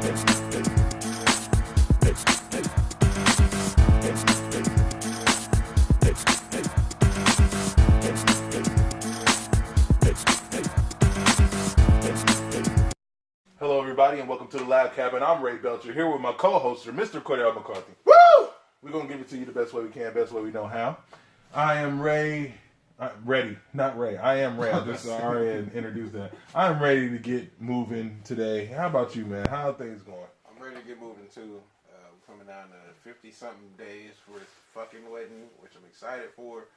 Hello, everybody, and welcome to the Lab Cabin. I'm Ray Belcher, here with my co-hoster, Mr. Cordell McCarthy. Woo! We're going to give it to you the best way we can, best way we know how. I am Ray. Not Ray. I am Ray. I just already introduced that. I'm ready to get moving today. How about you, man? How are things going? I'm ready to get moving, too. We're coming down to 50-something days for this fucking wedding, which I'm excited for.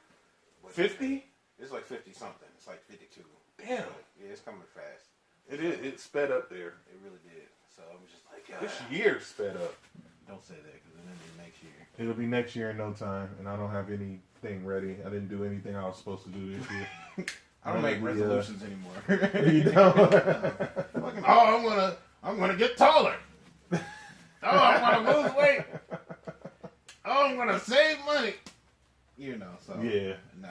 50? It's like 50-something. It's like 52. Damn. But, yeah, it's coming fast. It is. It sped up there. It really did. So I'm just like, This year sped up. Don't say that because it'll be next year. It'll be next year in no time, and I don't have anything ready. I didn't do anything I was supposed to do this year. I don't make resolutions anymore. You don't? I'm gonna get taller. Oh, I'm gonna lose weight. Oh, I'm gonna save money. You know, so yeah, no,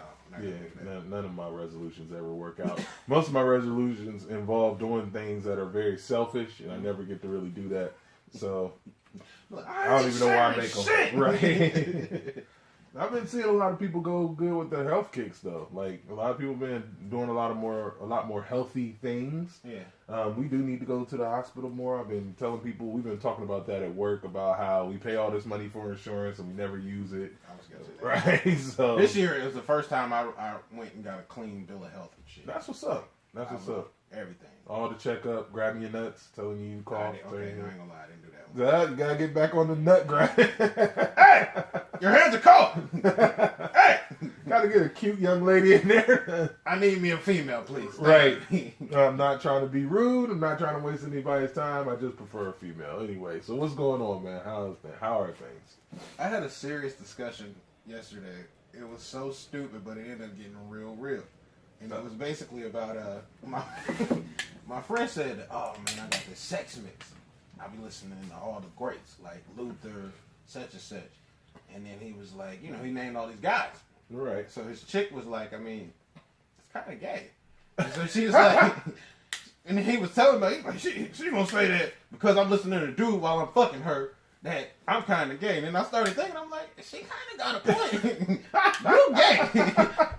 none of my resolutions ever work out. Most of my resolutions involve doing things that are very selfish, and I never get to really do that. So I don't even know why I make them. Right. I've been seeing a lot of people go good with their health kicks, though. Like, a lot of people have been doing a lot more healthy things. Yeah. We do need to go to the hospital more. I've been telling people, we've been talking about that at work, about how we pay all this money for insurance and we never use it. I was gonna say that. Right. So this year it was the first time I went and got a clean bill of health and shit. That's what's up. That's what's up. Everything. All the checkup, grabbing your nuts, telling you cough. Okay, I ain't gonna lie, I didn't do that one. You gotta get back on the nut grind. Hey! Your hands are cold! Hey! Gotta get a cute young lady in there. I need me a female, please. Right. I'm not trying to be rude. I'm not trying to waste anybody's time. I just prefer a female. Anyway, so what's going on, man? How are things? I had a serious discussion yesterday. It was so stupid, but it ended up getting real. And it was basically about my friend said, "Oh man, I got this sex mix. I'll be listening to all the greats like Luther, such and such." And then he was like, he named all these guys. Right. So his chick was like, I mean, it's kind of gay. And so she was like, and he was telling me, like, she gonna say that because I'm listening to the dude while I'm fucking her, that I'm kind of gay. And then I started thinking, I'm like, she kind of got a point. You gay.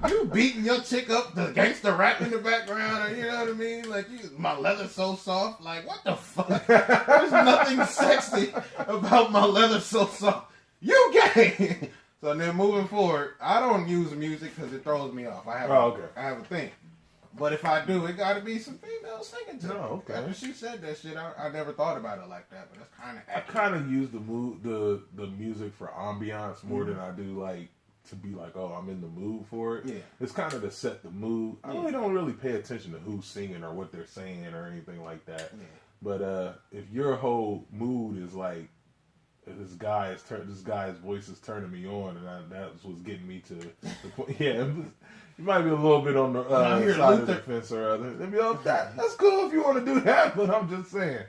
You beating your chick up, the gangster rap in the background, or you know what I mean? Like, my leather so soft. Like, what the fuck? There's nothing sexy about my leather so soft. You gay. So then moving forward, I don't use music because it throws me off. I have a thing. But if I do, it got to be some females singing to me. Oh, okay. After she said that shit, I never thought about it like that. But that's kind of. I kind of use the music for ambiance more than I do like to be like, oh, I'm in the mood for it. Yeah. It's kind of to set the mood. I don't really pay attention to who's singing or what they're saying or anything like that. Yeah. But if your whole mood is like, this guy's voice is turning me on, and that's what's getting me to the point. Yeah, you might be a little bit on the side of the fence or other. That's cool if you want to do that, but I'm just saying,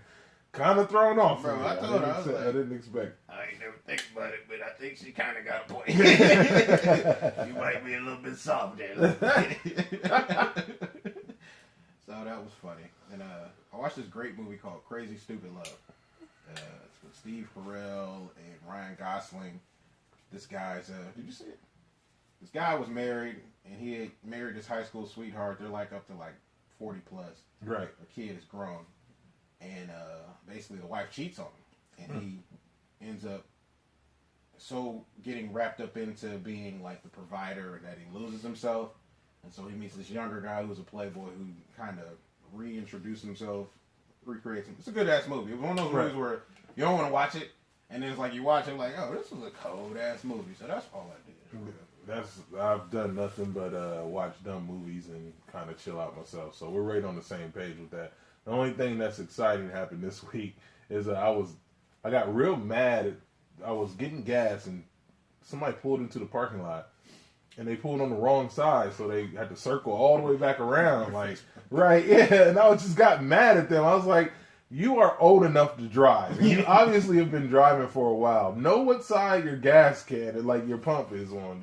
kind of thrown off. Bro, I told her, I didn't expect. I ain't never think about it, but I think she kind of got a point. You might be a little bit soft there. So that was funny. And I watched this great movie called Crazy Stupid Love. It's with Steve Carell and Ryan Gosling. This guy's, did you see it? This guy was married, and he had married his high school sweetheart. They're like up to like 40 plus. Right. The kid is grown. And basically the wife cheats on him. And he ends up so getting wrapped up into being like the provider that he loses himself. And so he meets this younger guy who's a playboy who kind of reintroduces himself, recreates him. It's a good ass movie. It's one of those movies where you don't want to watch it, and then it's like you watch it like, oh, this was a cold ass movie. So that's all I did. I've done nothing but watch dumb movies and kind of chill out myself. So we're right on the same page with that. The only thing that's exciting happened this week is I got real mad. I was getting gas and somebody pulled into the parking lot. And they pulled on the wrong side, so they had to circle all the way back around. Like, right, yeah. And I just got mad at them. I was like, you are old enough to drive. You obviously have been driving for a while. Know what side your gas can and like your pump is on.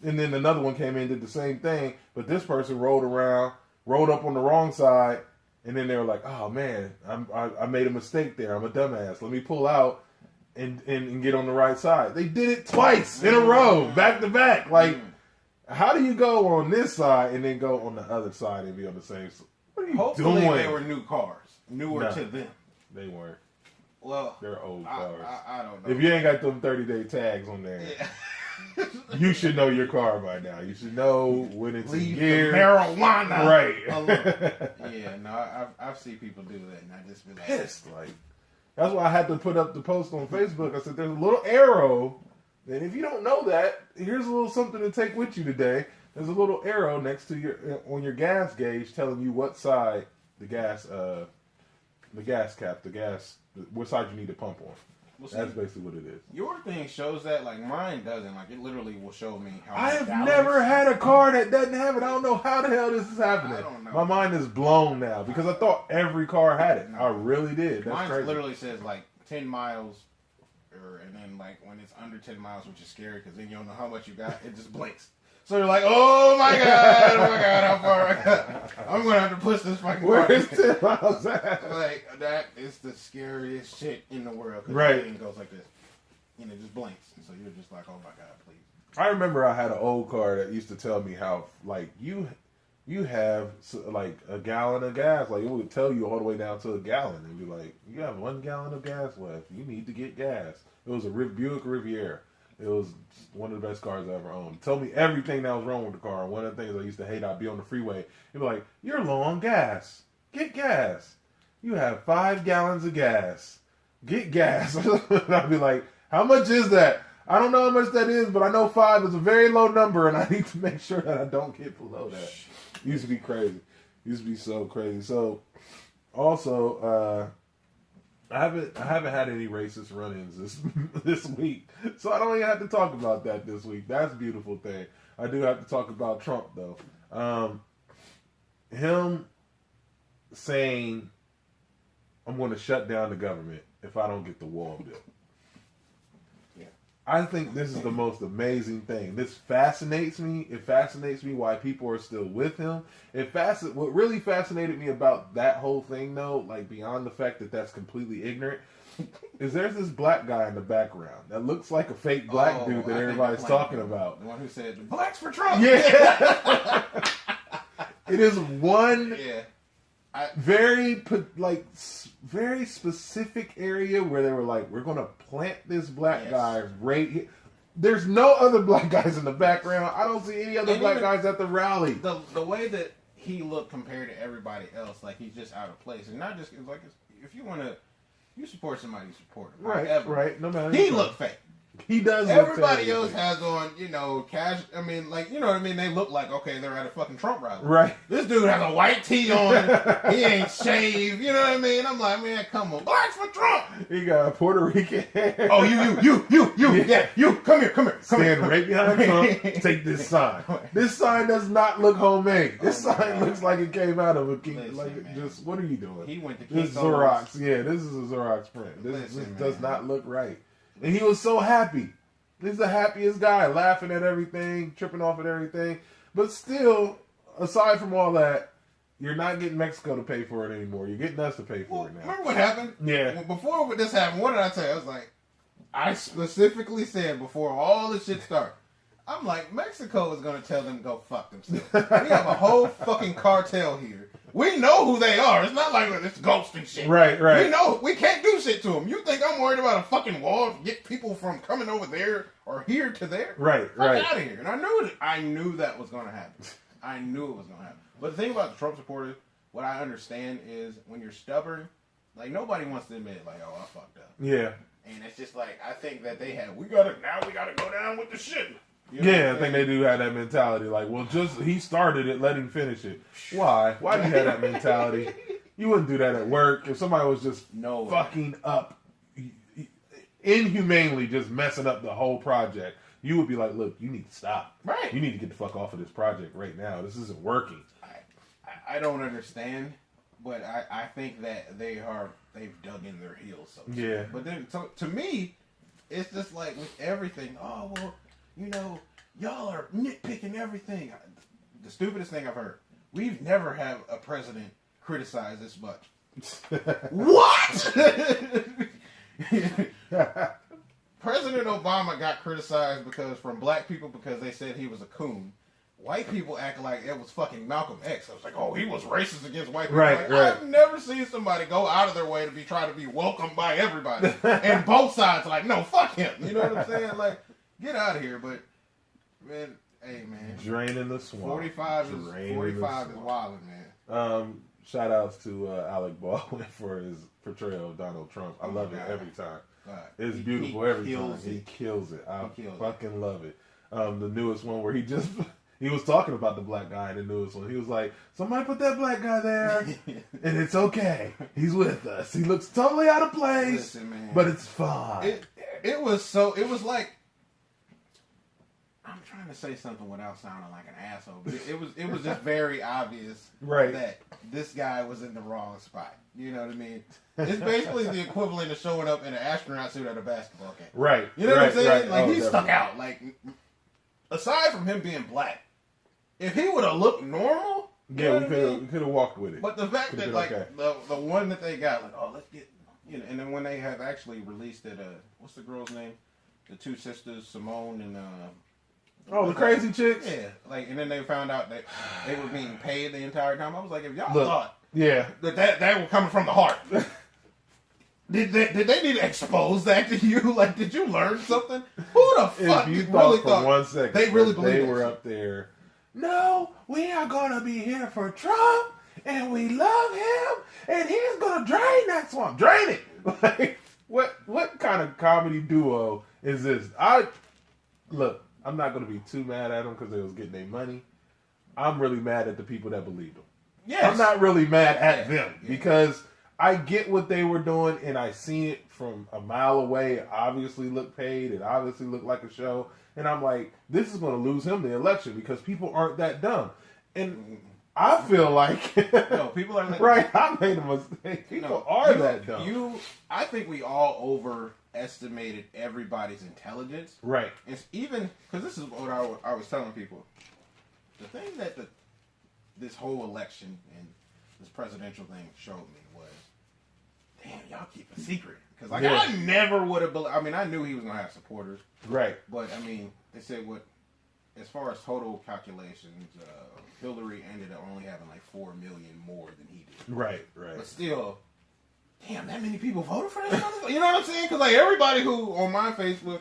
And then another one came in and did the same thing, but this person rolled up on the wrong side and then they were like, "Oh man, I made a mistake there. I'm a dumbass. Let me pull out and get on the right side." They did it twice in a row, back to back. Like, how do you go on this side and then go on the other side and be on the same side? What are you Hopefully doing? they were new cars, newer to them. They weren't. Well, they're old cars. I don't know. If you ain't got them 30-day tags on there, you should know your car by now. You should know when it's in gear. Marijuana, right? Yeah, no, I've seen people do that, and I just be like, pissed. Like, that's why I had to put up the post on Facebook. I said, "There's a little arrow, and if you don't know that, here's a little something to take with you today. There's a little arrow next to on your gas gauge telling you what side the gas cap, what side you need to pump on." Well, that's basically what it is. Your thing shows that, like mine doesn't. Like, it literally will show me how I have never had a car that doesn't have it. I don't know how the hell this is happening. I don't know. My mind is blown now because I thought every car had it. I really did. That's mine crazy. Literally says like 10 miles, and then like when it's under 10 miles, which is scary because then you don't know how much you got. It just blinks. So you're like, oh my god, how far I got. I'm going to have to push this fucking car. Where's 10 miles at? Like, that is the scariest shit in the world. Right. It goes like this. And it just blinks. So you're just like, oh my god, please. I remember I had an old car that used to tell me how, like, you have, like, a gallon of gas. Like, it would tell you all the way down to a gallon. And be like, you have 1 gallon of gas left. You need to get gas. It was a Buick Riviera. It was one of the best cars I ever owned. Told me everything that was wrong with the car. And one of the things I used to hate, I'd be on the freeway. He'd be like, "You're low on gas. Get gas. You have 5 gallons of gas. Get gas." I'd be like, "How much is that?" "I don't know how much that is, but I know 5 is a very low number, and I need to make sure that I don't get below that." Used to be crazy. Used to be so crazy. So, also, I haven't had any racist run-ins this week, so I don't even have to talk about that this week. That's a beautiful thing. I do have to talk about Trump though. Him saying, "I'm going to shut down the government if I don't get the wall built." Yeah, I think this is the most amazing thing. This fascinates me. It fascinates me why people are still with him. What really fascinated me about that whole thing, though, like beyond the fact that that's completely ignorant, is there's this black guy in the background that looks like a fake black dude that everybody's talking about. The one who said, "Blacks for Trump." Yeah. It is one very specific area where they were like, "We're going to plant this black guy right here." There's no other black guys in the background. I don't see any other black guys at the rally. The way that he looked compared to everybody else, like he's just out of place. And not just, it's like, if you want to, you support somebody, you support him. Right. No matter. He looked fake. He does. Everybody else has on, cash. I mean, like, you know what I mean? They look like, okay, they're at a fucking Trump rally. Right. This dude has a white tee on. He ain't shaved. You know what I mean? I'm like, man, come on. Blacks for Trump. He got a Puerto Rican hair. Oh, you. Yeah, you. Come here. Stand right behind Trump. Take this sign. This sign does not look homemade. This sign looks like it came out of a king. Just, what are you doing? He went to this Xerox. Yeah, this is a Xerox print. This does not look right. And he was so happy. He's the happiest guy, laughing at everything, tripping off at everything. But still, aside from all that, you're not getting Mexico to pay for it anymore. You're getting us to pay for it now. Remember what happened? Yeah. Well, before this happened, what did I tell you? I was like, I specifically said before all this shit started, I'm like, Mexico is going to tell them to go fuck themselves. We have a whole fucking cartel here. We know who they are. It's not like it's ghosting shit. Right. We know. We can't do shit to them. You think I'm worried about a fucking wall to get people from coming over there or here to there? Right. Fuck out of here. And I knew that was going to happen. I knew it was going to happen. But the thing about the Trump supporters, what I understand is when you're stubborn, like nobody wants to admit, like, oh, I fucked up. Yeah. And it's just like, I think that they have, we gotta go down with the shit. You know I think they do have that mentality. Like, well, he started it, let him finish it. Why? Why do you have that mentality? You wouldn't do that at work. If somebody was just fucking up, inhumanely just messing up the whole project, you would be like, look, you need to stop. Right. You need to get the fuck off of this project right now. This isn't working. I don't understand, but I think that they've dug in their heels. Yeah. But then, to me, it's just like with everything, oh, well, y'all are nitpicking everything. The stupidest thing I've heard. We've never had a president criticized this much. What? President Obama got criticized from black people because they said he was a coon. White people act like it was fucking Malcolm X. I was like, oh, he was racist against white people. Right, like, I've never seen somebody go out of their way to try to be welcomed by everybody. And both sides are like, no, fuck him. You know what I'm saying? Like, get out of here. But, man, hey, man. Draining the swamp. 45 is wilding, man. Shout outs to Alec Baldwin for his portrayal of Donald Trump. I love it every time. It's beautiful every time. He kills it. I fucking love it. The newest one where he was talking about the black guy in the newest one. He was like, somebody put that black guy there, and it's okay. He's with us. He looks totally out of place, but it's fine. It was like, I'm trying to say something without sounding like an asshole, but it was just very obvious that this guy was in the wrong spot. You know what I mean? It's basically the equivalent of showing up in an astronaut suit at a basketball game. Right. You know what I'm saying? Right. Like, he stuck out. Like, aside from him being black, if he would have looked normal, we could have walked with it. But the fact that like the one that they got, like, oh, let's get, you know, and then when they have actually released it, what's the girl's name? The two sisters, Simone and the crazy chicks. Yeah, like, and then they found out that they were being paid the entire time. I was like, if y'all thought that were coming from the heart. Did they need to expose that to you? Like, did you learn something? Who the fuck if you really thought for 1 second they really believe they were up there? No, we are gonna be here for Trump, and we love him, and he's gonna drain that swamp. Drain it. Like, what kind of comedy duo is this? I'm not gonna be too mad at them because they was getting their money. I'm really mad at the people that believed them. Yes. I'm not really mad at them because I get what they were doing, and I seen it from a mile away. It obviously looked paid. It obviously looked like a show. And I'm like, this is going to lose him the election because people aren't that dumb. And I feel like... no, people are... right, I made a mistake. People are that dumb. I think we all overestimated everybody's intelligence. Right. It's even... Because this is what I was telling people. The thing that this whole election and this presidential thing showed me was, damn, y'all keep a secret. Because I never would have believed... I mean, I knew he was going to have supporters. Right. But, I mean, they said as far as total calculations, Hillary ended up only having like 4 million more than he did. Right. But still, damn, that many people voted for this motherfucker? You know what I'm saying? Because, like, everybody who on my Facebook,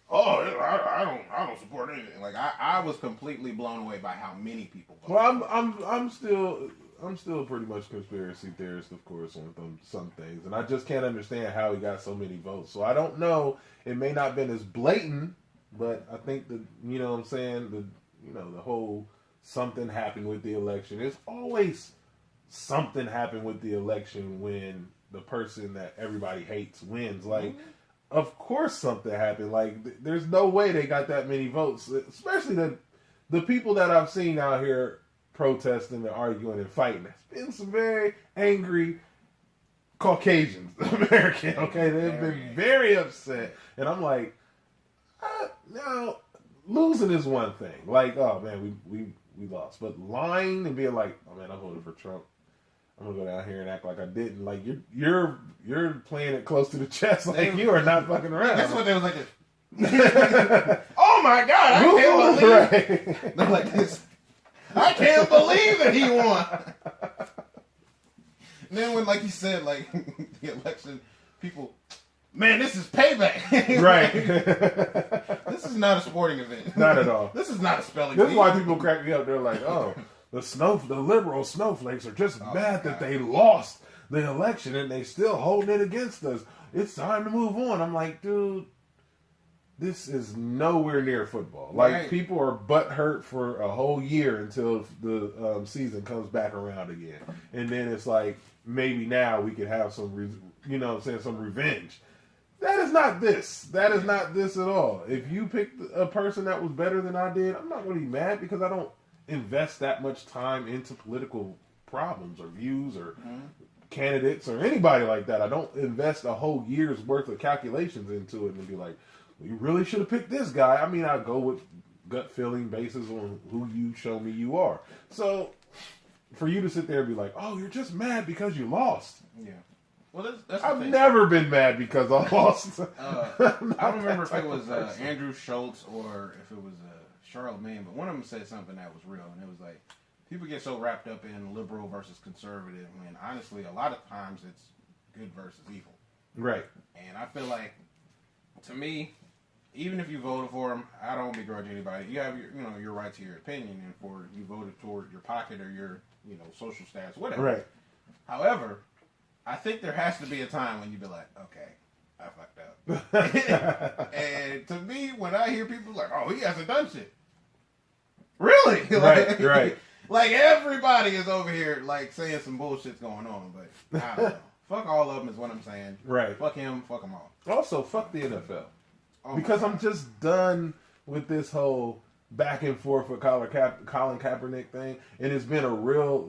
I don't support anything. Like, I was completely blown away by how many people voted. Well, I'm still pretty much conspiracy theorist, of course, on some things, and I just can't understand how he got so many votes. So I don't know. It may not have been as blatant, but I think you know what I'm saying, the whole something happened with the election. There's always something happened with the election when the person that everybody hates wins. Like, of course something happened. Like, there's no way they got that many votes, especially the people that I've seen out here protesting and arguing and fighting. There's been some very angry Caucasians, American, okay? They've been very upset. And I'm like, now, losing is one thing. Like, oh, man, we lost. But lying and being like, oh, man, I voted for Trump. I'm going to go down here and act like I didn't. Like, you're playing it close to the chest. Like, you are not fucking around. That's what they was like. Oh, my God, I can't believe they're like this. I can't believe that he won. And then when, like you said, like, the election, people, man, this is payback. Right. This is not a sporting event. Not at all. This is not a spelling bee. This is why people crack me up. They're like, oh, the liberal snowflakes are just mad that they lost the election and they still holding it against us. It's time to move on. I'm like, dude, this is nowhere near football. Like, people are butthurt for a whole year until the season comes back around again. And then it's like, maybe now we can have some, some revenge. That is not this. That is not this at all. If you picked a person that was better than I did, I'm not going to be mad because I don't invest that much time into political problems or views or candidates or anybody like that. I don't invest a whole year's worth of calculations into it and be like, well, you really should have picked this guy. I mean, I go with gut feeling basis on who you show me you are. So, for you to sit there and be like, "Oh, you're just mad because you lost." Yeah. Well, that's I've never been mad because I lost. I don't remember if it was Andrew Schultz or if it was Charlemagne, but one of them said something that was real, and it was like, people get so wrapped up in liberal versus conservative when honestly, a lot of times it's good versus evil. Right. And I feel like, to me, even if you voted for him, I don't begrudge anybody. You have your right to your opinion, and for you voted toward your pocket or your social status, whatever. Right. However, I think there has to be a time when you be like, okay, I fucked up. And to me, when I hear people like, oh, he hasn't done shit. Really? Right. Like everybody is over here like saying some bullshit's going on, but I don't know. Fuck all of them is what I'm saying. Right. Fuck him, fuck them all. Also, fuck the NFL. Oh because I'm just done with this whole back and forth with Colin Kaepernick thing. And it's been a real,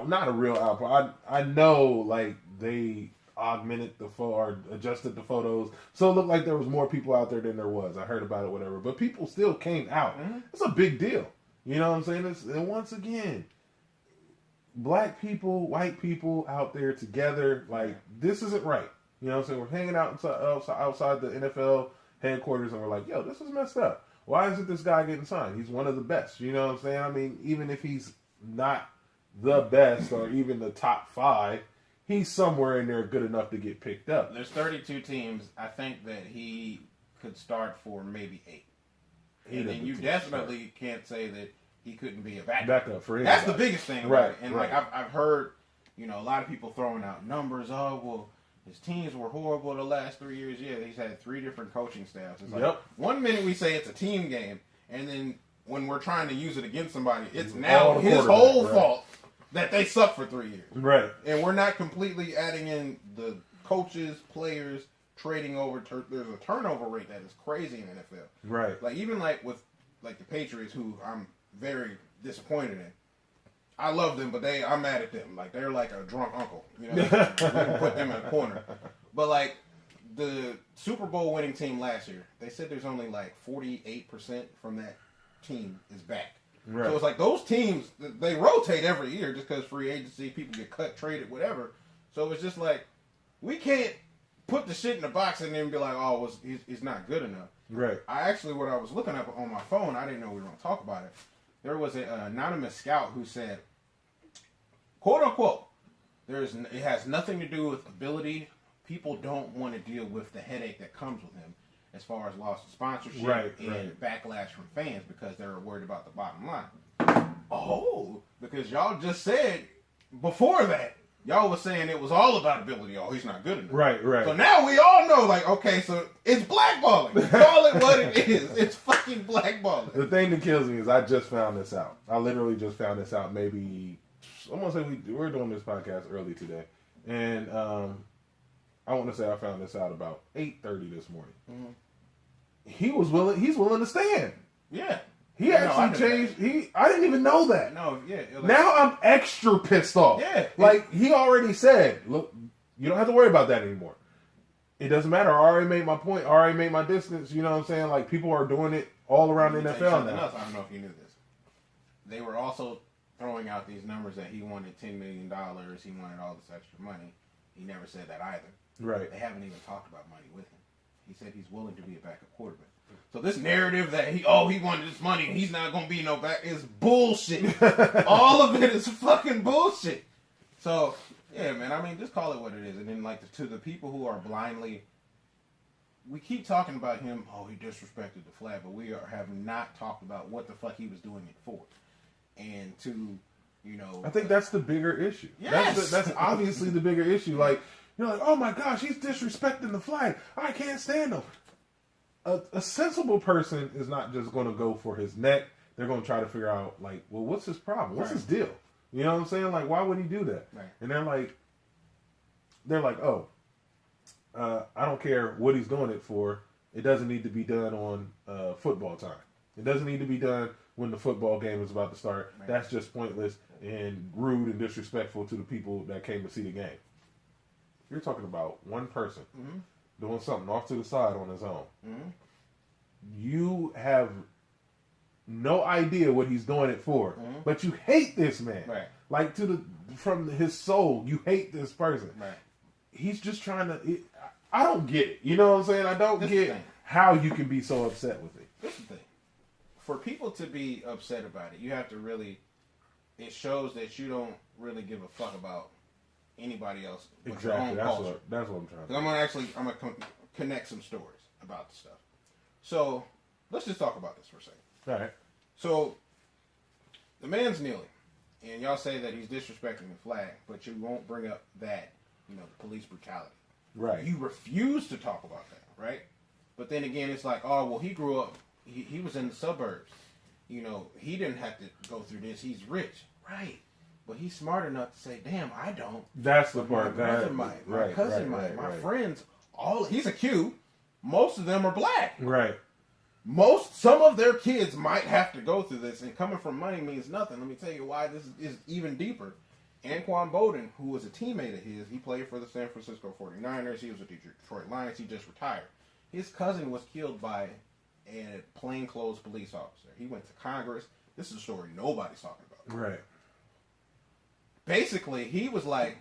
not a real output. I know, they augmented the photo or adjusted the photos so it looked like there was more people out there than there was. I heard about it, whatever. But people still came out. Mm-hmm. It's a big deal. You know what I'm saying? And once again, black people, white people out there together, this isn't right. You know what I'm saying? We're hanging out outside the NFL headquarters and we're like, yo, this is messed up. Why isn't this guy getting signed? He's one of the best. You know what I'm saying? I mean, even if he's not the best or even the top 5, he's somewhere in there good enough to get picked up. There's 32 teams. I think that he could start for maybe 8. And then you definitely can't say that he couldn't be a backup for anybody. That's the biggest thing about it. And right. I've heard, a lot of people throwing out numbers. Oh, well, his teams were horrible the last 3 years. Yeah, he's had 3 different coaching staffs. It's like, one minute we say it's a team game, and then when we're trying to use it against somebody, it's now his whole fault that they suck for 3 years. Right. And we're not completely adding in the coaches, players, trading over. There's a turnover rate that is crazy in the NFL. Right. Even with the Patriots, who I'm very disappointed in. I love them, but I'm mad at them. They're like a drunk uncle. We can put them in a corner. But the Super Bowl winning team last year, they said there's only 48% from that team is back. Right. So it's like those teams, they rotate every year just because free agency, people get cut, traded, whatever. So it's just we can't put the shit in the box and then be like, oh, he's not good enough. Right. What I was looking up on my phone, I didn't know we were going to talk about it. There was an anonymous scout who said, quote unquote, it has nothing to do with ability. People don't want to deal with the headache that comes with him as far as loss of sponsorship and backlash from fans because they're worried about the bottom line. Oh, because y'all just said before that, y'all was saying it was all about ability. Oh, he's not good enough. Right. So now we all know, okay, so it's blackballing. Call it what it is. It's fucking blackballing. The thing that kills me is I just found this out. I literally just found this out maybe, I'm going to say we're doing this podcast early today. And I want to say I found this out about 8:30 this morning. Mm-hmm. He's willing to stand. Yeah. He actually changed. I didn't even know that. No, yeah. Now I'm extra pissed off. Yeah. He already said, look, you don't have to worry about that anymore. It doesn't matter. I already made my point. I already made my distance. You know what I'm saying? People are doing it all around the NFL now. Else. I don't know if you knew this. They were also throwing out these numbers that he wanted $10 million. He wanted all this extra money. He never said that either. Right. They haven't even talked about money with him. He said he's willing to be a backup quarterback. So this narrative that he wanted this money and he's not going to be no back is bullshit. All of it is fucking bullshit. So, yeah, man, just call it what it is. And then, to the people who are blindly, we keep talking about him, he disrespected the flag, but we have not talked about what the fuck he was doing it for. And to, I think that's the bigger issue. Yes! That's obviously the bigger issue. You're like, oh my gosh, he's disrespecting the flag. I can't stand him. A sensible person is not just going to go for his neck. They're going to try to figure out, well, what's his problem? What's his deal? You know what I'm saying? Why would he do that? Right. And they're like, I don't care what he's doing it for. It doesn't need to be done on football time. It doesn't need to be done when the football game is about to start. Right. That's just pointless and rude and disrespectful to the people that came to see the game. You're talking about one person doing something off to the side on his own. Mm-hmm. You have no idea what he's doing it for, but you hate this man. Right. Like from his soul, you hate this person. Right. He's just trying to. I don't get it. You know what I'm saying? I don't get how you can be so upset with it. This is the thing. For people to be upset about it, you have to really. It shows that you don't really give a fuck about anybody else but Exactly. your own culture. That's what I'm trying to do. I'm gonna connect some stories about the stuff. So let's just talk about this for a second. All right. So the man's kneeling, and y'all say that he's disrespecting the flag, but you won't bring up that, the police brutality. Right. You refuse to talk about that, right? But then again, it's like, oh, well, he grew up, he was in the suburbs. He didn't have to go through this. He's rich. Right. But he's smart enough to say, damn, I don't. That's the part. My brother might. My cousin might. My friends, he's a Q. Most of them are black. Right. Some of their kids might have to go through this, and coming from money means nothing. Let me tell you why this is even deeper. Anquan Bolden, who was a teammate of his, he played for the San Francisco 49ers. He was with the Detroit Lions. He just retired. His cousin was killed by a plainclothes police officer. He went to Congress. This is a story nobody's talking about. Right. Basically, he was like,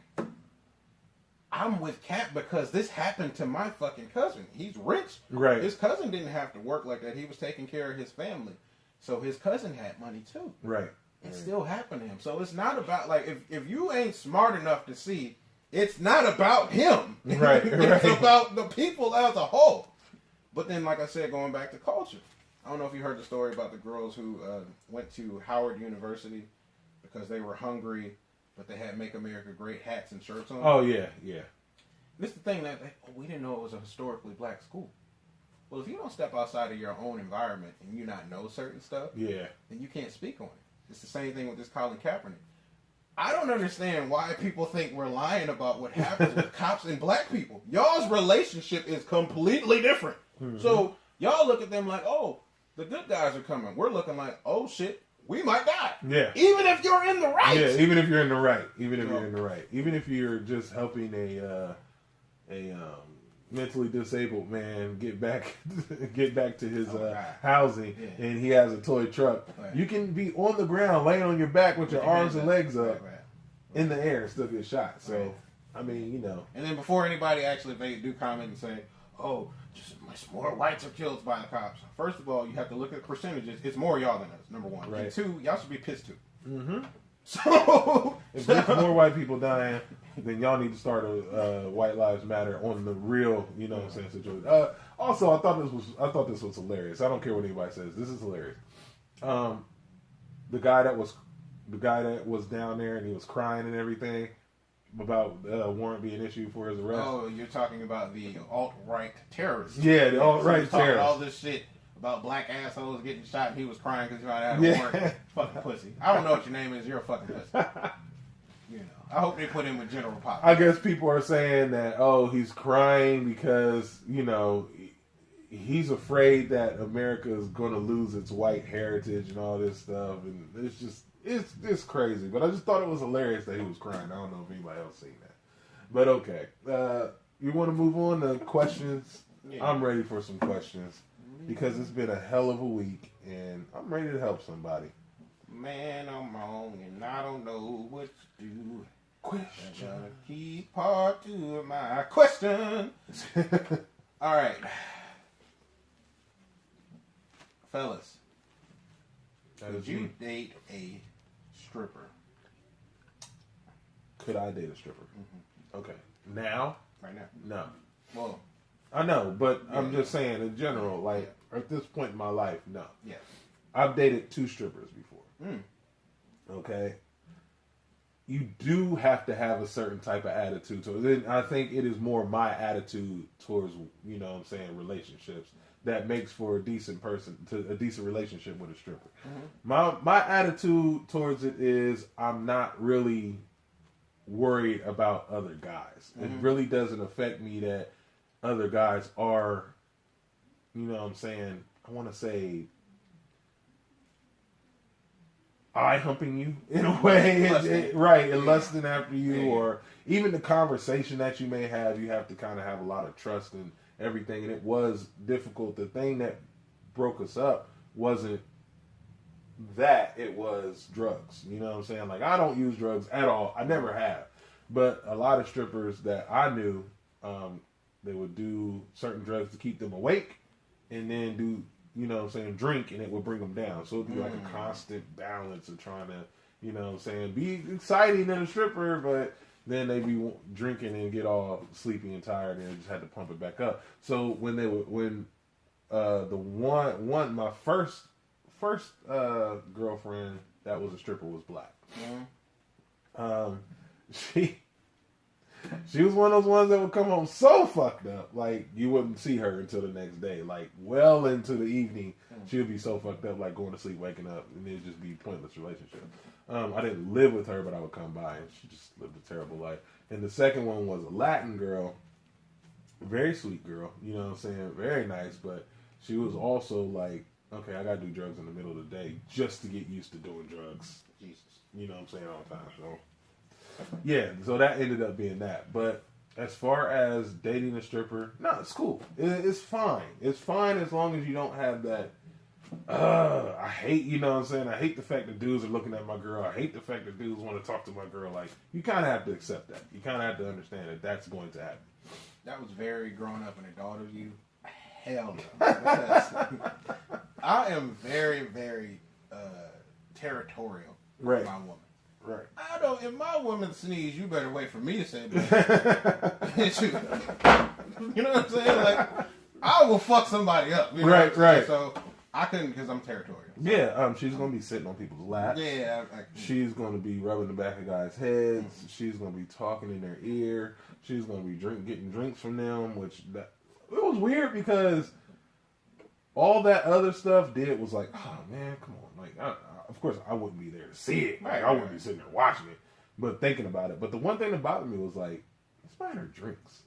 I'm with Cap because this happened to my fucking cousin. He's rich. Right. His cousin didn't have to work like that. He was taking care of his family. So his cousin had money too. Right. It still happened to him. So it's not about, like, if you ain't smart enough to see, it's not about him. Right. It's about the people as a whole. But then, like I said, going back to culture. I don't know if you heard the story about the girls who went to Howard University because they were hungry, but they had Make America Great hats and shirts on. Oh, yeah, yeah. This is the thing that we didn't know it was a historically black school. Well, if you don't step outside of your own environment and you not know certain stuff, yeah, then you can't speak on it. It's the same thing with this Colin Kaepernick. I don't understand why people think we're lying about what happens with cops and black people. Y'all's relationship is completely different. Mm-hmm. So y'all look at them like, oh, the good guys are coming. We're looking like, oh shit, we might die. Yeah. Even if you're in the right. Yeah, even if you're in the right. Even if you're in the right. Even if you're just helping a mentally disabled man get back to his housing, and he has a toy truck. Right. You can be on the ground, laying on your back with your arms and legs up in the air and still get shot. So, I mean, And then before anybody actually do comment and say, oh, just more whites are killed by the cops. First of all, you have to look at percentages. It's more y'all than us, number one. Right. And two, y'all should be pissed too. Mm-hmm. So if there's more white people dying, then y'all need to start a White Lives Matter on the real, situation. Also, I thought this was hilarious. I don't care what anybody says. This is hilarious. The guy that was down there and he was crying and everything about warrant being issued for his arrest. Oh, you're talking about the alt-right terrorists. Yeah, the alt-right terrorists. All this shit about black assholes getting shot and he was crying because he might have had a warrant. Fucking pussy. I don't know what your name is. You're a fucking pussy. I hope they put him with general pop. I guess people are saying that, he's crying because, he's afraid that America is going to lose its white heritage and all this stuff. And it's just, it's crazy. But I just thought it was hilarious that he was crying. I don't know if anybody else seen that. But okay. You want to move on to questions? Yeah. I'm ready for some questions because it's been a hell of a week and I'm ready to help somebody. Man, I'm wrong and I don't know what to do. Question. I gotta keep part to my question. All right. Fellas, would you date a stripper? Could I date a stripper? Mm-hmm. Okay. Now? Right now. No. Well, I know, but I'm just saying in general, like at this point in my life, no. Yeah. I've dated 2 strippers before. Okay. You do have to have a certain type of attitude towards it. I think it is more my attitude towards, relationships that makes for a decent relationship with a stripper. Mm-hmm. My attitude towards it is I'm not really worried about other guys. Mm-hmm. It really doesn't affect me that other guys are, I want to say eye humping you in a way, right? And lusting after you, or even the conversation that you may have. You have to kind of have a lot of trust in everything, and it was difficult. The thing that broke us up wasn't that it was drugs. You know what I'm saying? Like, I don't use drugs at all. I never have. But a lot of strippers that I knew, they would do certain drugs to keep them awake, and then do, you know what I'm saying, drink, and it would bring them down. So it'd be like a constant balance of trying to, you know what I'm saying, be exciting in a stripper, but then they be drinking and get all sleepy and tired, and they just had to pump it back up. So when my first girlfriend that was a stripper was black. She was one of those ones that would come home so fucked up, like you wouldn't see her until the next day, like well into the evening. She would be so fucked up, like going to sleep, waking up, and it'd just be a pointless relationship. I didn't live with her, but I would come by, and she just lived a terrible life. And the second one was a Latin girl, very sweet girl, you know what I'm saying, very nice, but she was also like, okay, I gotta do drugs in the middle of the day just to get used to doing drugs. Jesus, you know what I'm saying, all the time. So yeah, so that ended up being that. But as far as dating a stripper, no, it's cool. It's fine. It's fine as long as you don't have that. I hate, you know what I'm saying? I hate the fact that dudes are looking at my girl. I hate the fact that dudes want to talk to my girl. Like, you kind of have to accept that. You kind of have to understand that that's going to happen. That was very grown up and adult of you. Hell no. Because I am very, very territorial with my woman. Right. I don't. If my woman sneeze, you better wait for me to say that. You know what I'm saying? Like, I will fuck somebody up. You know right. So I couldn't because I'm territorial. So. Yeah. She's gonna be sitting on people's laps. Yeah. She's gonna be rubbing the back of guys' heads. Mm-hmm. She's gonna be talking in their ear. She's gonna be getting drinks from them. It was weird because all that other stuff was like, oh man, come on, like. Of course, I wouldn't be there to see it. Like, I wouldn't be sitting there watching it, but thinking about it. But the one thing that bothered me was like, let's buy her drinks.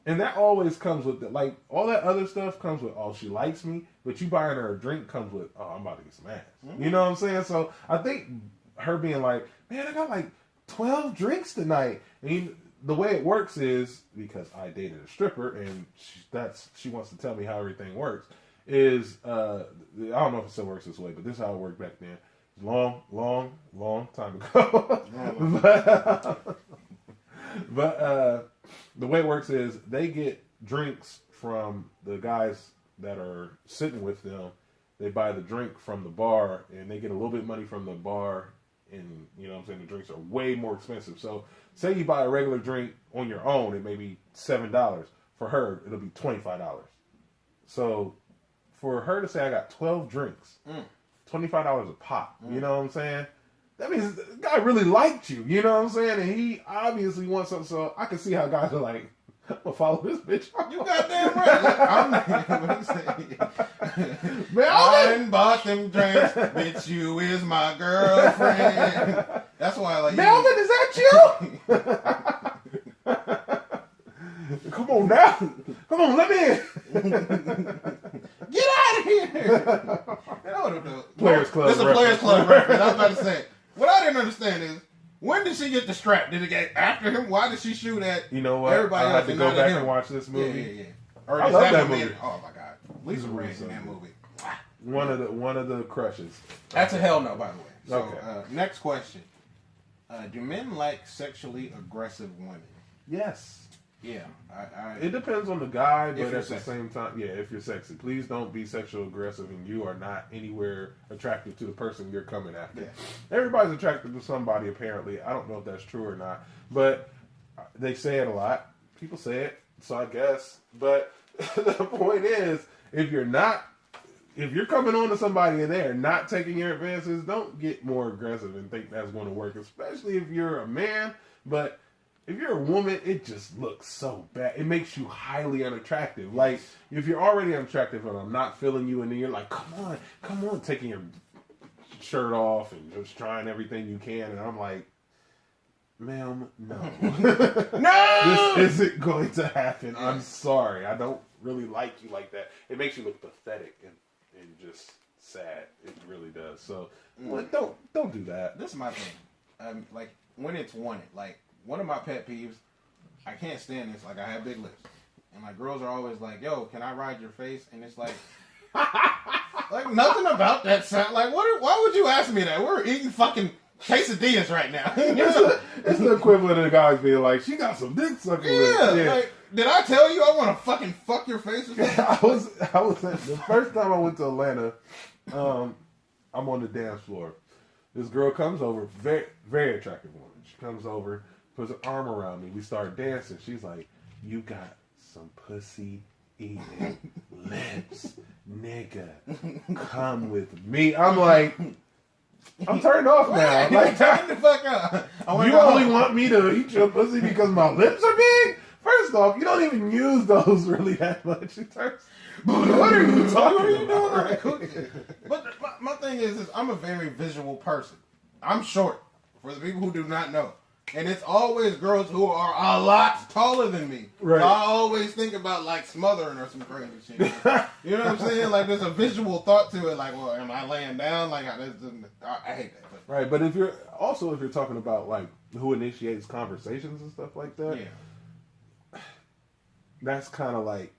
And that always comes with, like, all that other stuff comes with, oh, she likes me. But you buying her a drink comes with, oh, I'm about to get some ass. Mm-hmm. You know what I'm saying? So I think her being like, man, I got like 12 drinks tonight. And the way it works is, because I dated a stripper and she wants to tell me how everything works. Is I don't know if it still works this way, but this is how it worked back then. Long time ago. but the way it works is they get drinks from the guys that are sitting with them. They buy the drink from the bar, and they get a little bit of money from the bar. And you know what I'm saying, the drinks are way more expensive. So say you buy a regular drink on your own, it may be $7. For her, it'll be $25. So for her to say I got 12 drinks, $25 a pop, you know what I'm saying? That means the guy really liked you, you know what I'm saying? And he obviously wants something, so I can see how guys are like, I'm gonna follow this bitch. You goddamn right. Man, I done bought them drinks. Bitch, you is my girlfriend. That's why I like Melvin, is that you? Come on now. Come on, let me in. Get out of here! Players Club. This is a Players Club reference. I was about to say. What I didn't understand is, when did she get the strap? Did it get after him? Why did she shoot at everybody else? I had to go back and watch this movie. Yeah. Or I love that movie. Oh my god, Lisa Ray in that movie. One of the crushes. That's a hell no, by the way. So, okay. Next question: do men like sexually aggressive women? Yes. Yeah, it depends on the guy, but at the same time, yeah, if you're sexy. Please don't be sexual aggressive and you are not anywhere attractive to the person you're coming after. Yeah. Everybody's attracted to somebody, apparently. I don't know if that's true or not, but they say it a lot. People say it, so I guess. But the point is, if you're coming on to somebody and they're not taking your advances, don't get more aggressive and think that's going to work, especially if you're a man. But if you're a woman, it just looks so bad. It makes you highly unattractive. Like, if you're already unattractive and I'm not feeling you, and then you're like, come on, taking your shirt off and just trying everything you can, and I'm like, ma'am, no. No! This isn't going to happen. I'm sorry. I don't really like you like that. It makes you look pathetic and just sad. It really does. So, like, don't do that. This is my thing. Like, when it's wanted, like, one of my pet peeves, I can't stand this. Like, I have big lips. And my girls are always like, yo, can I ride your face? And it's like, Like, nothing about that sound. Like, why would you ask me that? We're eating fucking quesadillas right now. It's the equivalent of the guys being like, she got some dick sucking lips. Yeah. Like, did I tell you I want to fucking fuck your face? I was the first time I went to Atlanta, I'm on the dance floor. This girl comes over, very, very attractive woman. She comes over, puts her arm around me. We start dancing. She's like, you got some pussy eating lips, nigga. Come with me. I'm like, I'm turned off now. Like, turn the fuck up. You only want me to eat your pussy because my lips are big? First off, you don't even use those really that much. What are you talking about? But my thing is I'm a very visual person. I'm short, for the people who do not know. And it's always girls who are a lot taller than me. Right. So I always think about, like, smothering or some crazy shit. You know what I'm saying? Like, there's a visual thought to it. Like, well, am I laying down? Like, I hate that. But. Right, but if you're talking about, like, who initiates conversations and stuff like that, that's kind of like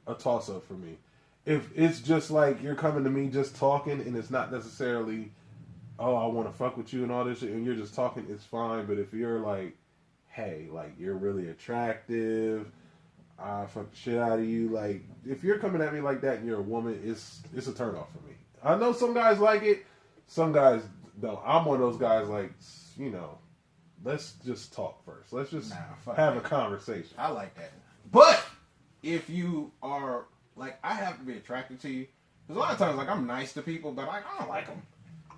a toss-up for me. If it's just like you're coming to me just talking and it's not necessarily, oh, I want to fuck with you and all this shit, and you're just talking, it's fine. But if you're like, hey, like, you're really attractive, I fuck the shit out of you, like, if you're coming at me like that and you're a woman, it's a turn-off for me. I know some guys like it, some guys don't. I'm one of those guys, like, you know, let's just talk first. Let's just have a conversation. I like that. But if you are, like, I have to be attracted to you. Because a lot of times, like, I'm nice to people, but I don't like them.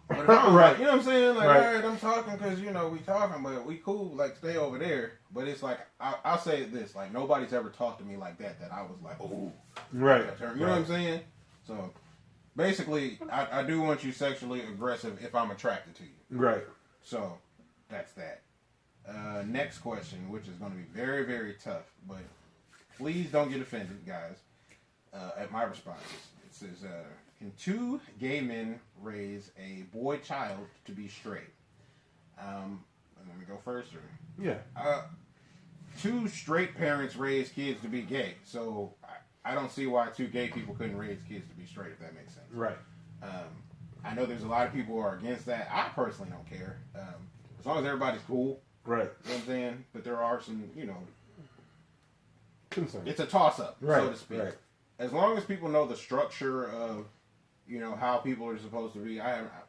But if I'm right. Like, you know what I'm saying? Like, right. all right, I'm talking because, you know, we talking, but we cool. Like, stay over there. But it's like, I'll say this. Like, nobody's ever talked to me like that I was like, oh. Right. You know what I'm saying? So, basically, I do want you sexually aggressive if I'm attracted to you. Right. So, that's that. Next question, which is going to be very, very tough, but please don't get offended, guys, at my responses. It says, can two gay men raise a boy child to be straight? Let me go first. Or? Yeah. Two straight parents raise kids to be gay, so I don't see why two gay people couldn't raise kids to be straight, if that makes sense. Right. I know there's a lot of people who are against that. I personally don't care. As long as everybody's cool. Right. You know what I'm saying? But there are some, you know, concern. It's a toss-up, right, so to speak. Right. As long as people know the structure of, you know, how people are supposed to be,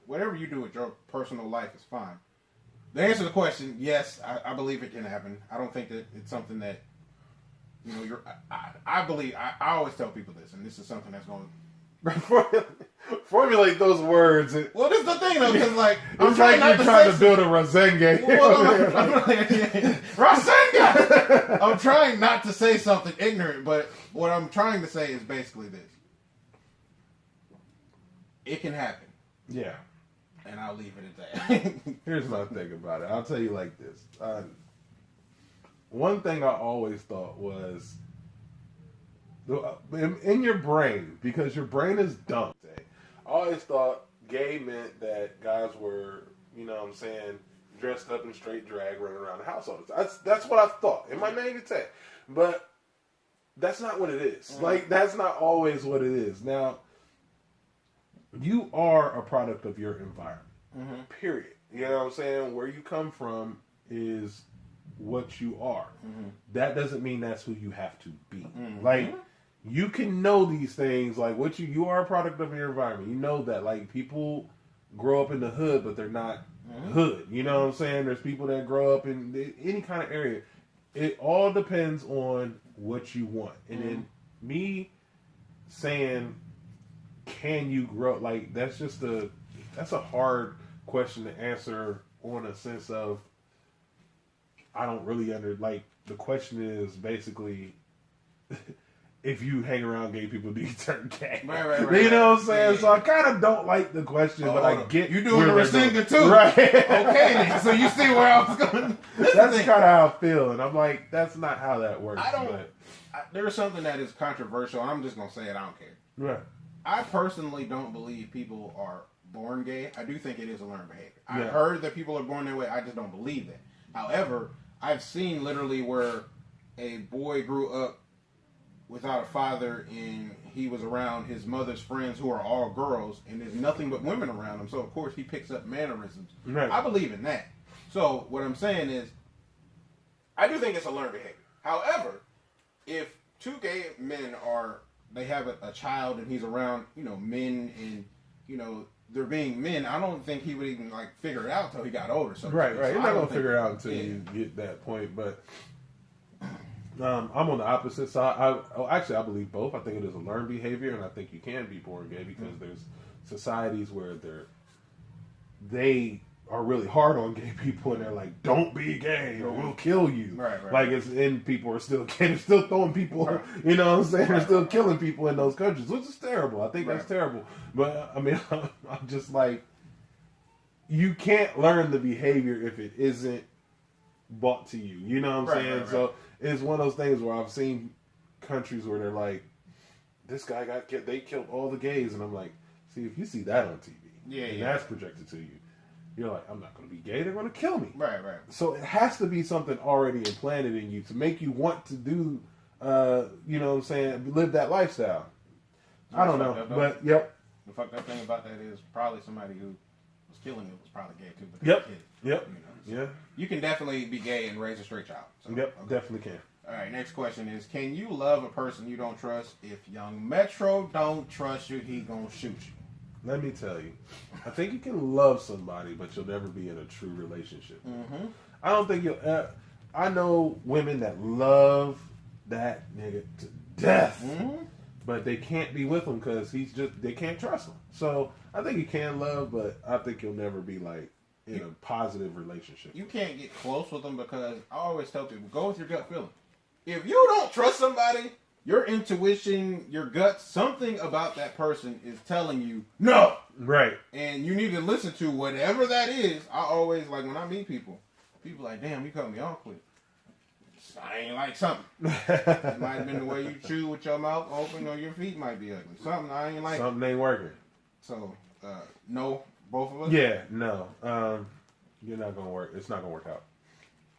whatever you do with your personal life is fine. The answer to the question, yes, I believe it can happen. I don't think that it's something that, you know, I believe, I always tell people this, and this is something that's going to formulate those words. Well, this is the thing, though, because, like, I'm trying not to build a Razenge. Rasenga! I'm trying not to say something ignorant, but what I'm trying to say is basically this. It can happen. Yeah. And I'll leave it at that. Here's my thing about it. I'll tell you like this. One thing I always thought was, in your brain, because your brain is dumb, I always thought gay meant that guys were, you know what I'm saying, dressed up in straight drag running around the house all the time. That's what I thought in my naivete. But that's not what it is. Mm-hmm. Like, that's not always what it is. Now, you are a product of your environment. Mm-hmm. Period. You know what I'm saying? Where you come from is what you are. Mm-hmm. That doesn't mean that's who you have to be. Mm-hmm. Like, you can know these things, like what you are a product of your environment. You know that, like, people grow up in the hood, but they're not hood. You know what I'm saying? There's people that grow up in any kind of area. It all depends on what you want. And then me saying, can you grow? Like, that's a hard question to answer on a sense of, I don't really like, the question is basically, if you hang around gay people, do you turn gay? Right. You know what I'm saying? Yeah. So I kind of don't like the question, but I get you doing the Rasenga too, right? Okay, then. So you see where I was going. That's kind of how I feel, and I'm like, that's not how that works. There's something that is controversial. I'm just gonna say it. I don't care. Right. I personally don't believe people are born gay. I do think it is a learned behavior. I've heard that people are born that way. I just don't believe that. However, I've seen literally where a boy grew up without a father, and he was around his mother's friends who are all girls, and there's nothing but women around him. So of course he picks up mannerisms. Right. I believe in that. So what I'm saying is, I do think it's a learned behavior. However, if two gay men they have a child and he's around, men and, they're being men, I don't think he would even like figure it out until he got older. So Right. So You're not I gonna don't figure it out think- until yeah. you get that point. But I'm on the opposite side. I believe both. I think it is a learned behavior, and I think you can be born gay because there's societies where they are really hard on gay people, and they're like, "Don't be gay, or we'll kill you." Right. Like people are still they're still throwing people. Right. You know what I'm saying? They're Right. still killing people in those countries, which is terrible. I think that's Right. terrible. But I mean, I'm just like, you can't learn the behavior if it isn't brought to you. You know what I'm saying? Right. So it's one of those things where I've seen countries where they're like, this guy they killed all the gays, and I'm like, see, if you see that on TV, and that's projected to you, you're like, I'm not going to be gay. They're going to kill me. Right. So it has to be something already implanted in you to make you want to do, you know what I'm saying, live that lifestyle. I don't know, but yep. The fucked up thing about that is probably somebody who was killing it was probably gay too. But Yep. Kid, Yep. So you can definitely be gay and raise a straight child. So, Yep. Definitely can. All right. Next question is: can you love a person you don't trust? If Young Metro don't trust you, he gonna shoot you. Let me tell you, I think you can love somebody, but you'll never be in a true relationship. Mm-hmm. I don't think you'll. I know women that love that nigga to death, but they can't be with him because they can't trust him. So I think you can love, but I think you'll never be like in a positive relationship. You can't get close with them because I always tell people, go with your gut feeling. If you don't trust somebody, your intuition, your gut, something about that person is telling you no. Right. And you need to listen to whatever that is. I always, like, when I meet people like, damn, you cut me off quick. I ain't like something. It might have been the way you chew with your mouth open, or your feet might be ugly. Something I ain't like. Something ain't working. So, no, both of us? Yeah, no. You're not going to work. It's not going to work out.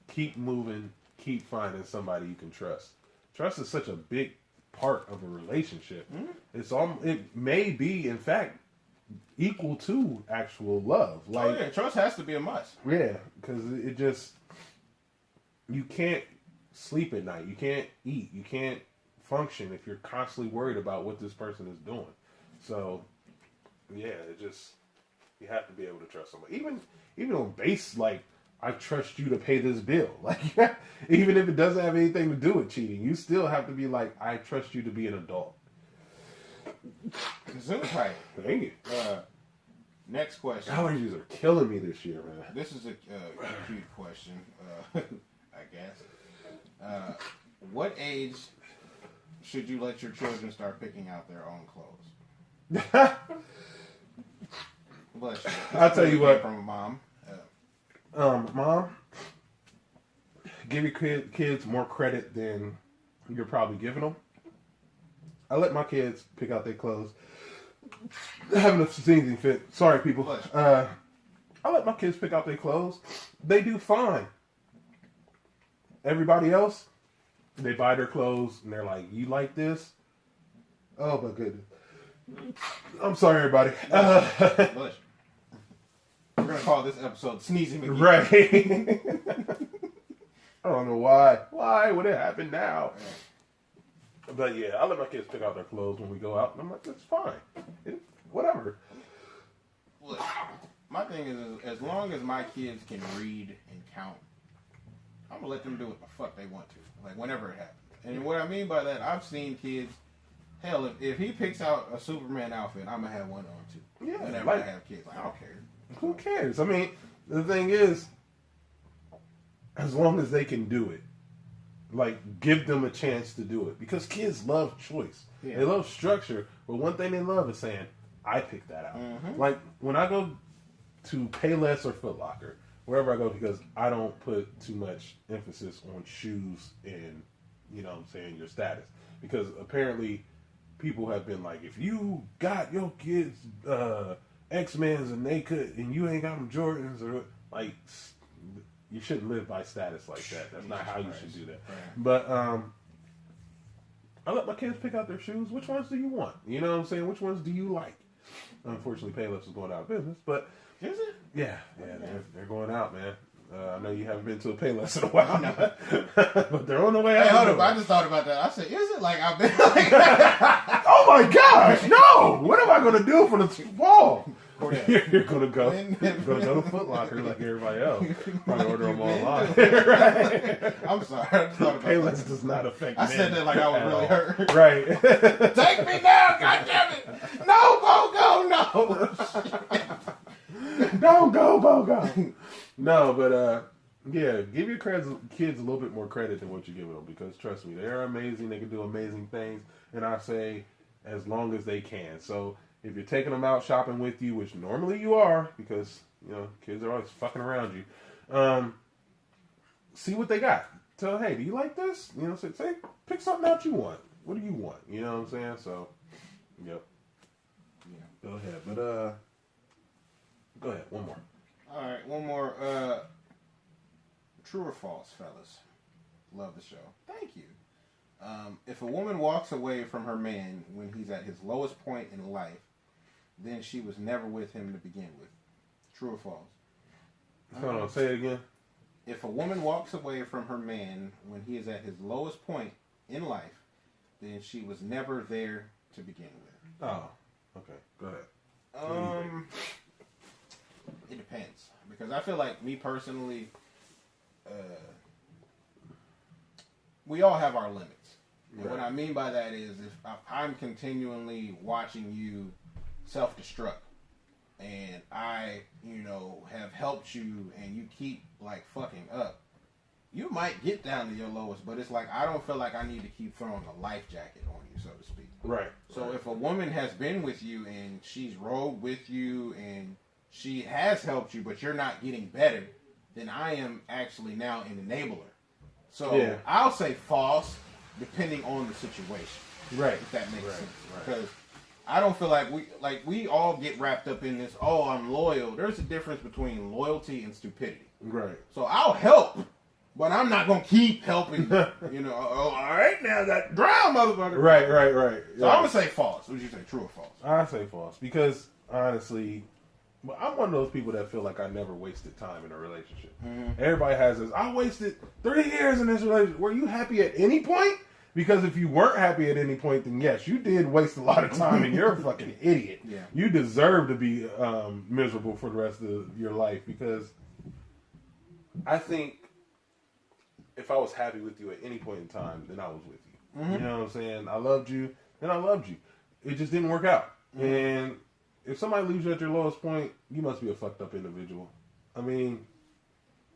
Keep moving. Keep finding somebody you can trust. Trust is such a big part of a relationship. It may be, in fact, equal to actual love. Like, trust has to be a must. Yeah, because it just, you can't sleep at night. You can't eat. You can't function if you're constantly worried about what this person is doing. So, yeah, you have to be able to trust somebody. Even on base, like, I trust you to pay this bill. Like, even if it doesn't have anything to do with cheating, you still have to be like, I trust you to be an adult. Right. Dang it. Next question. Allergies are killing me this year, man. This is a cute question, I guess. What age should you let your children start picking out their own clothes? Bless you. I'll tell you what. From a mom. Mom, give your kids more credit than you're probably giving them. I let my kids pick out their clothes. Having a sneezing fit. Sorry, people. I let my kids pick out their clothes. They do fine. Everybody else, they buy their clothes and they're like, "You like this?" Oh my goodness. I'm sorry, everybody. Bless you. We're gonna call this episode "Sneezing McGee." Right. I don't know why. Why would it happen now? But yeah, I let my kids pick out their clothes when we go out, and I'm like, that's fine. Whatever. Look, my thing is, as long as my kids can read and count, I'm gonna let them do what the fuck they want to, like whenever it happens. And what I mean by that, I've seen kids. Hell, if he picks out a Superman outfit, I'm gonna have one on too. Yeah, whenever I have kids, like, I don't care. Who cares? I mean, the thing is, as long as they can do it, like, give them a chance to do it. Because kids love choice. Yeah. They love structure. But one thing they love is saying, I picked that out. Mm-hmm. Like, when I go to Payless or Foot Locker, wherever I go, because I don't put too much emphasis on shoes and, you know what I'm saying, your status. Because apparently people have been like, if you got your kids X-Men's and you ain't got them Jordans, or like, you shouldn't live by status like that. That's not how you should do that. Right. But I let my kids pick out their shoes. Which ones do you want? You know what I'm saying? Which ones do you like? Unfortunately, Payless is going out of business, but is it? Yeah, they're going out, man. I know you haven't been to a Payless in a while, but they're on the way out. Hey, hold up! I just thought about that. I said, "Is it like I've been like?" Oh my gosh, no! What am I gonna do for the fall? You're gonna go to Foot Locker like everybody else. Probably order them online. Right? I'm sorry. I just thought about Payless that. does not affect. I said that like I was really hurt. Right. Take me now, goddammit! No, Bogo, no. Don't go, Bogo. No, but yeah, give your kids a little bit more credit than what you give them, because trust me, they're amazing. They can do amazing things, and I say as long as they can. So if you're taking them out shopping with you, which normally you are, because you know kids are always fucking around you, see what they got. Tell them, hey, do you like this? You know, say pick something out you want. What do you want? You know what I'm saying? So, yep. Yeah. Go ahead, but go ahead. One more. All right, one more. True or false, fellas? Love the show. Thank you. If a woman walks away from her man when he's at his lowest point in life, then she was never with him to begin with. True or false? Hold on, say it again. If a woman walks away from her man when he is at his lowest point in life, then she was never there to begin with. Oh, okay. Go ahead. It depends, because I feel like me personally, we all have our limits. And what I mean by that is if I'm continually watching you self-destruct and I, have helped you and you keep like fucking up, you might get down to your lowest, but it's like I don't feel like I need to keep throwing a life jacket on you, so to speak. Right. So if a woman has been with you and she's rode with you and she has helped you, but you're not getting better, then I am actually now an enabler. So I'll say false, depending on the situation. Right. If that makes sense. Right. Because I don't feel like we all get wrapped up in this, oh, I'm loyal. There's a difference between loyalty and stupidity. Right. So I'll help, but I'm not going to keep helping, all right, now that drown, motherfucker. Right. So I'm going to say false. What would you say, true or false? I say false, because honestly, I'm one of those people that feel like I never wasted time in a relationship. Mm-hmm. Everybody has this, I wasted 3 years in this relationship. Were you happy at any point? Because if you weren't happy at any point, then yes, you did waste a lot of time and you're a fucking idiot. Yeah. You deserve to be miserable for the rest of your life, because I think if I was happy with you at any point in time, then I was with you. Mm-hmm. You know what I'm saying? I loved you, then I loved you. It just didn't work out. Mm-hmm. And if somebody leaves you at your lowest point, you must be a fucked up individual. I mean,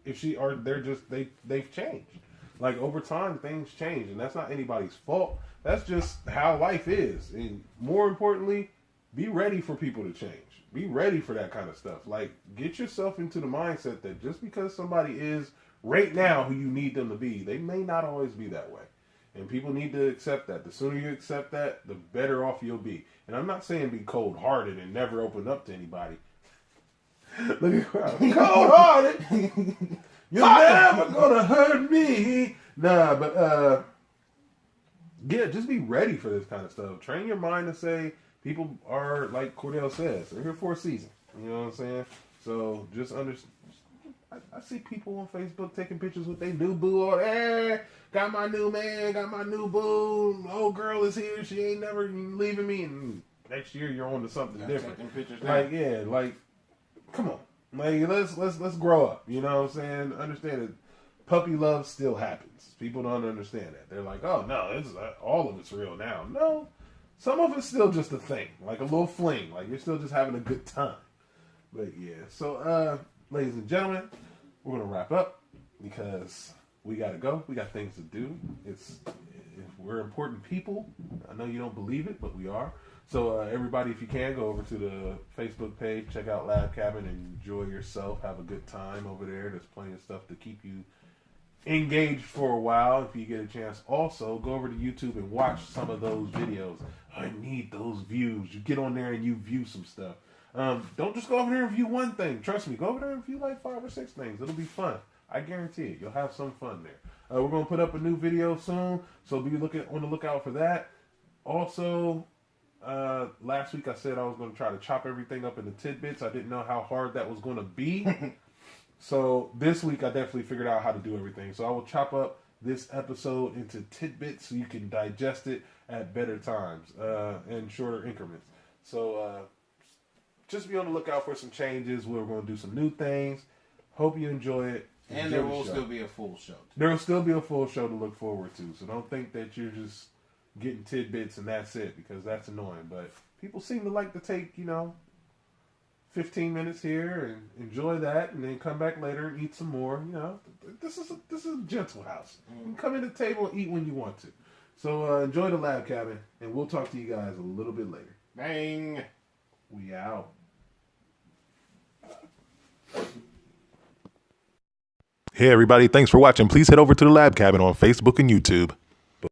they've changed. Like, over time, things change, and that's not anybody's fault. That's just how life is. And more importantly, be ready for people to change. Be ready for that kind of stuff. Like, get yourself into the mindset that just because somebody is right now who you need them to be, they may not always be that way. And people need to accept that. The sooner you accept that, the better off you'll be. And I'm not saying be cold-hearted and never open up to anybody. Look at cold-hearted. You're never gonna hurt me. Nah, but just be ready for this kind of stuff. Train your mind to say people are, like Cordell says, they're here for a season. You know what I'm saying? So just understand. I see people on Facebook taking pictures with their new boo. Or, got my new man, got my new boo. Old girl is here. She ain't never leaving me. And next year you're on to something different. Come on. Like, let's grow up. You know what I'm saying? Understand that puppy love still happens. People don't understand that. They're like, oh no, all of it's real now. No, some of it's still just a thing, like a little fling. Like, you're still just having a good time. But yeah, so ladies and gentlemen, we're gonna wrap up because we gotta go. We got things to do. We're important people. I know you don't believe it, but we are. So everybody, if you can, go over to the Facebook page, check out Lab Cabin, and enjoy yourself. Have a good time over there. There's plenty of stuff to keep you engaged for a while if you get a chance. Also, go over to YouTube and watch some of those videos. I need those views. You get on there and you view some stuff. Don't just go over there and view one thing. Trust me, go over there and view like 5 or 6 things. It'll be fun. I guarantee it. You'll have some fun there. We're going to put up a new video soon, so be on the lookout for that. Also, last week I said I was going to try to chop everything up into tidbits. I didn't know how hard that was going to be. So this week I definitely figured out how to do everything. So I will chop up this episode into tidbits so you can digest it at better times and shorter increments. So just be on the lookout for some changes. We're going to do some new things. Hope you enjoy it. And there will still be a full show. There will still be a full show to look forward to. So don't think that you're just getting tidbits and that's it, because that's annoying. But people seem to like to take, 15 minutes here and enjoy that, and then come back later and eat some more. This is a gentle house. You can come in the table and eat when you want to. So enjoy the lab cabin, and we'll talk to you guys a little bit later. Bang. We out. Hey everybody, thanks for watching. Please head over to the Lab Cabin on Facebook and YouTube.